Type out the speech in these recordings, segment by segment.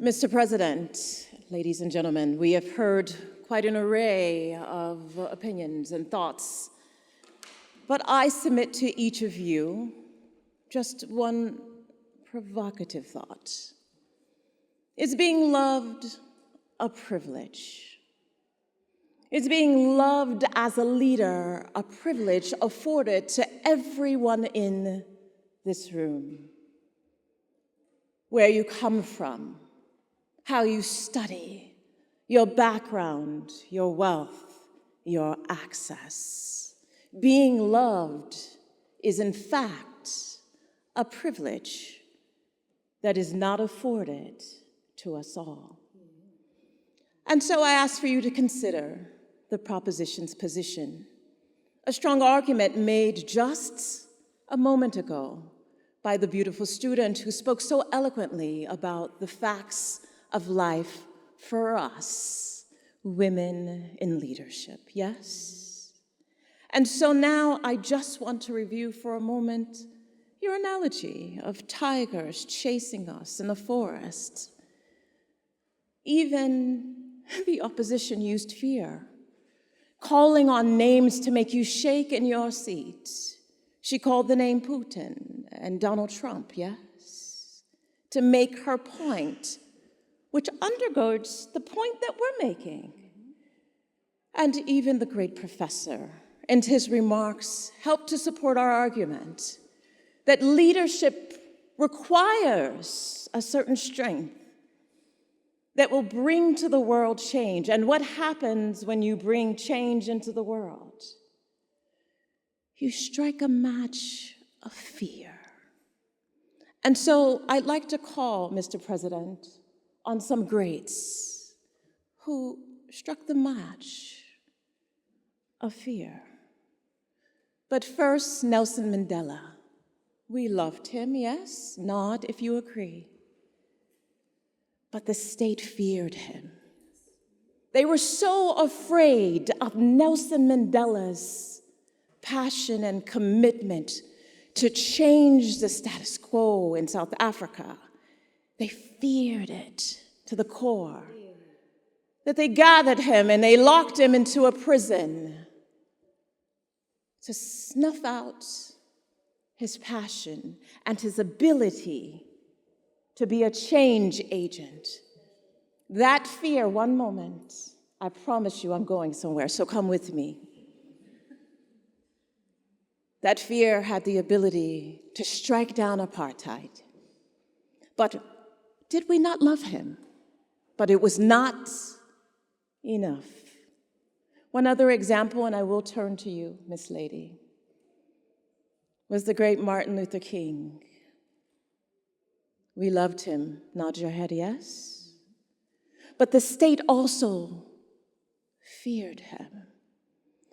Mr. President, ladies and gentlemen, we have heard quite an array of opinions and thoughts, but I submit to each of you just one provocative thought. Is being loved a privilege? Is being loved as a leader a privilege afforded to everyone in this room? Where you come from, how you study, your background, your wealth, your access. Being loved is in fact a privilege that is not afforded to us all. And so I ask for you to consider the proposition's position. A strong argument made just a moment ago by the beautiful student who spoke so eloquently about the facts of life for us, women in leadership, yes? And so now I just want to review for a moment your analogy of tigers chasing us in the forest. Even the opposition used fear, calling on names to make you shake in your seat. She called the name Putin and Donald Trump, yes, to make her point, which undergirds the point that we're making. And even the great professor and his remarks helped to support our argument that leadership requires a certain strength that will bring to the world change. And what happens when you bring change into the world? You strike a match of fear. And so I'd like to call, Mr. President, on some greats who struck the match of fear. But first, Nelson Mandela. We loved him, yes? Nod if you agree. But the state feared him. They were so afraid of Nelson Mandela's passion and commitment to change the status quo in South Africa. They feared it to the core. That they gathered him and they locked him into a prison to snuff out his passion and his ability to be a change agent. That fear, one moment, I promise you I'm going somewhere, so come with me. That fear had the ability to strike down apartheid. But did we not love him? But it was not enough. One other example, and I will turn to you, Miss Lady, was the great Martin Luther King. We loved him, nod your head yes. But the state also feared him,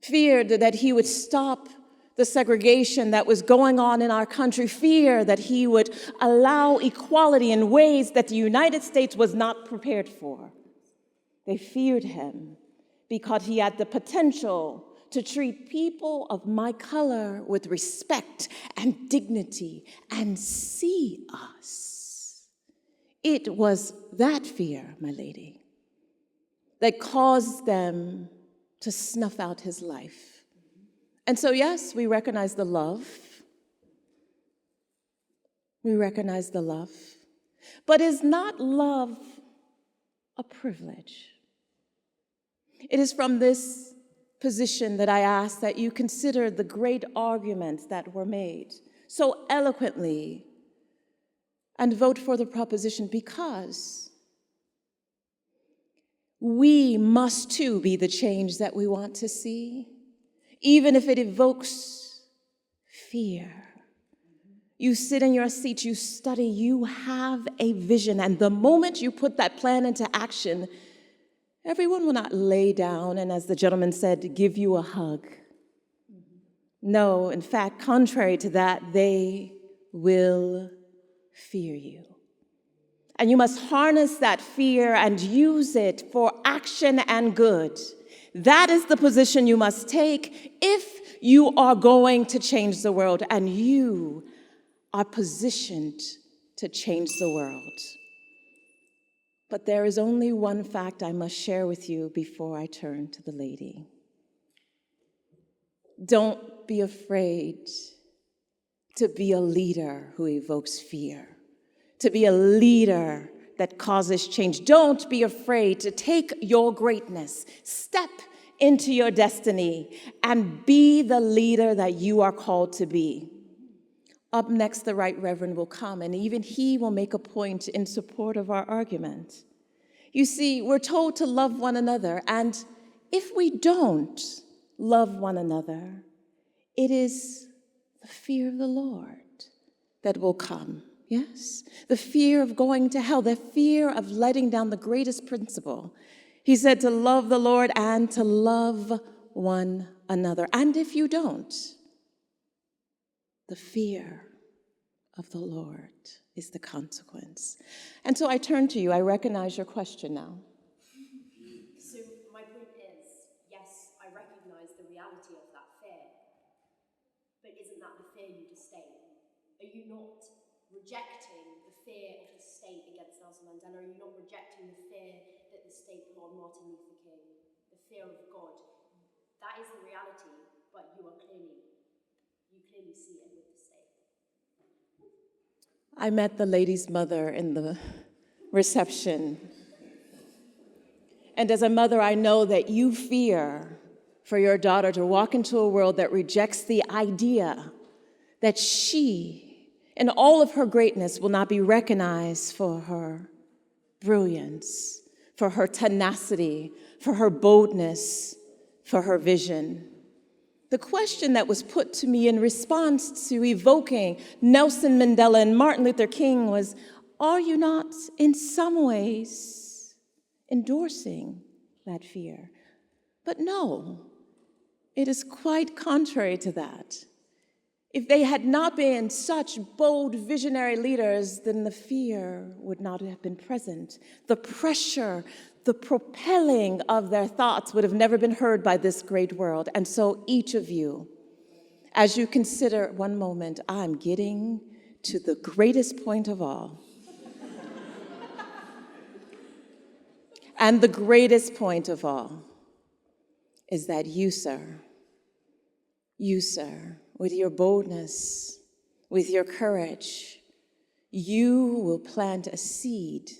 feared that he would stop the segregation that was going on in our country, fear that he would allow equality in ways that the United States was not prepared for. They feared him because he had the potential to treat people of my color with respect and dignity and see us. It was that fear, my lady, that caused them to snuff out his life. And so, yes, we recognize the love. We recognize the love. But is not love a privilege? It is from this position that I ask that you consider the great arguments that were made so eloquently and vote for the proposition, because we must too be the change that we want to see. Even if it evokes fear. You sit in your seat, you study, you have a vision, and the moment you put that plan into action, everyone will not lay down and, as the gentleman said, give you a hug. No, in fact, contrary to that, they will fear you. And you must harness that fear and use it for action and good. That is the position you must take if you are going to change the world, and you are positioned to change the world. But there is only one fact I must share with you before I turn to the lady. Don't be afraid to be a leader who evokes fear, to be a leader that causes change. Don't be afraid to take your greatness, step into your destiny, and be the leader that you are called to be. Up next, the Right Reverend will come, and even he will make a point in support of our argument. You see, we're told to love one another, and if we don't love one another, it is the fear of the Lord that will come, yes? The fear of going to hell, the fear of letting down the greatest principle. He said to love the Lord and to love one another. And if you don't, the fear of the Lord is the consequence. And so I turn to you. I recognize your question now. So my point is, yes, I recognize the reality of that fear, but isn't that the fear you disdain? Are you not rejecting the fear of the state against Nelson Mandela? Are you not rejecting the fear that the state put on Martin Luther King? The fear of God? That is the reality, but you clearly see it with the state. I met the lady's mother in the reception. And as a mother, I know that you fear for your daughter to walk into a world that rejects the idea that she, in all of her greatness, will not be recognized for her brilliance, for her tenacity, for her boldness, for her vision. The question that was put to me in response to evoking Nelson Mandela and Martin Luther King was, are you not in some ways endorsing that fear? But no, it is quite contrary to that. If they had not been such bold visionary leaders, then the fear would not have been present. The pressure, the propelling of their thoughts would have never been heard by this great world. And so each of you, as you consider one moment, I'm getting to the greatest point of all. And the greatest point of all is that you, sir, with your boldness, with your courage, you will plant a seed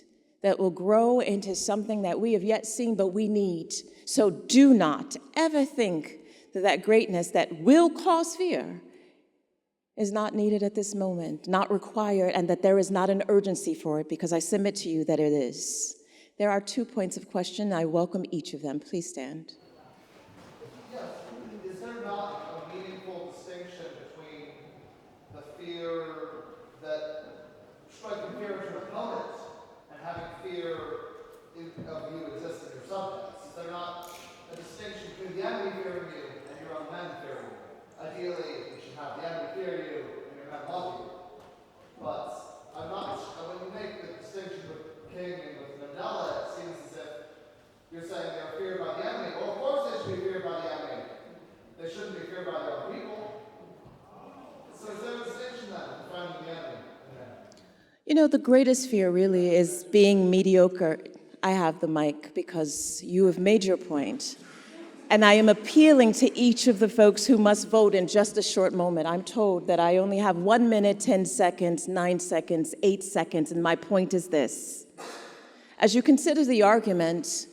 that will grow into something that we have yet seen, but we need. So do not ever think that that greatness that will cause fear is not needed at this moment, not required, and that there is not an urgency for it, because I submit to you that it is. There are 2 points of question. I welcome each of them. Please stand. Yes. Is there not a meaningful distinction between the fear that striking fear of your opponent and having fear of you existing your subjects? Is there not a distinction between the enemy fearing you and your own men fearing you? Ideally, you should have the enemy fear you and your men love you. But I'm not. When you make the distinction with King and with Mandela, it seems as if you're saying they're feared by the enemy. Well, of course they should be feared by the enemy. They shouldn't be feared by their own people. So is there a distinction then in finding the enemy? You know, the greatest fear really is being mediocre. I have the mic because you have made your point. And I am appealing to each of the folks who must vote in just a short moment. I'm told that I only have 1 minute, 10 seconds, 9 seconds, 8 seconds, and my point is this. As you consider the argument,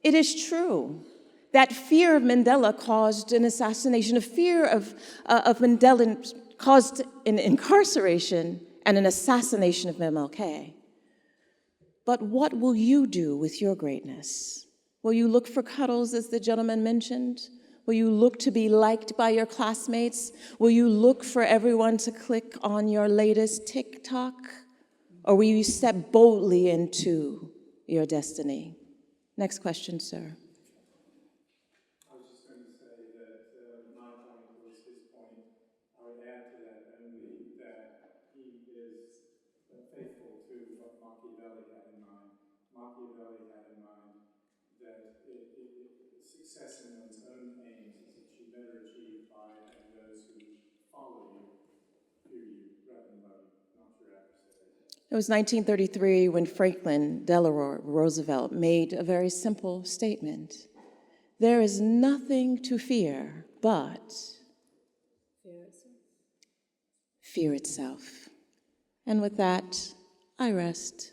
it is true that fear of Mandela caused an assassination. A fear of Mandela caused an incarceration and an assassination of MLK. But what will you do with your greatness? Will you look for cuddles, as the gentleman mentioned? Will you look to be liked by your classmates? Will you look for everyone to click on your latest TikTok? Or will you step boldly into your destiny? Next question, sir. I was just going to say that my point was his point. I would add to that only that he is faithful to what Machiavelli had in mind. Machiavelli had in mind that success in one's own aims is achieved, better achieved by those who follow you, fear you, rather than love you, not your adversaries. It was 1933 when Franklin Delano Roosevelt made a very simple statement. There is nothing to fear but fear itself. And with that, I rest.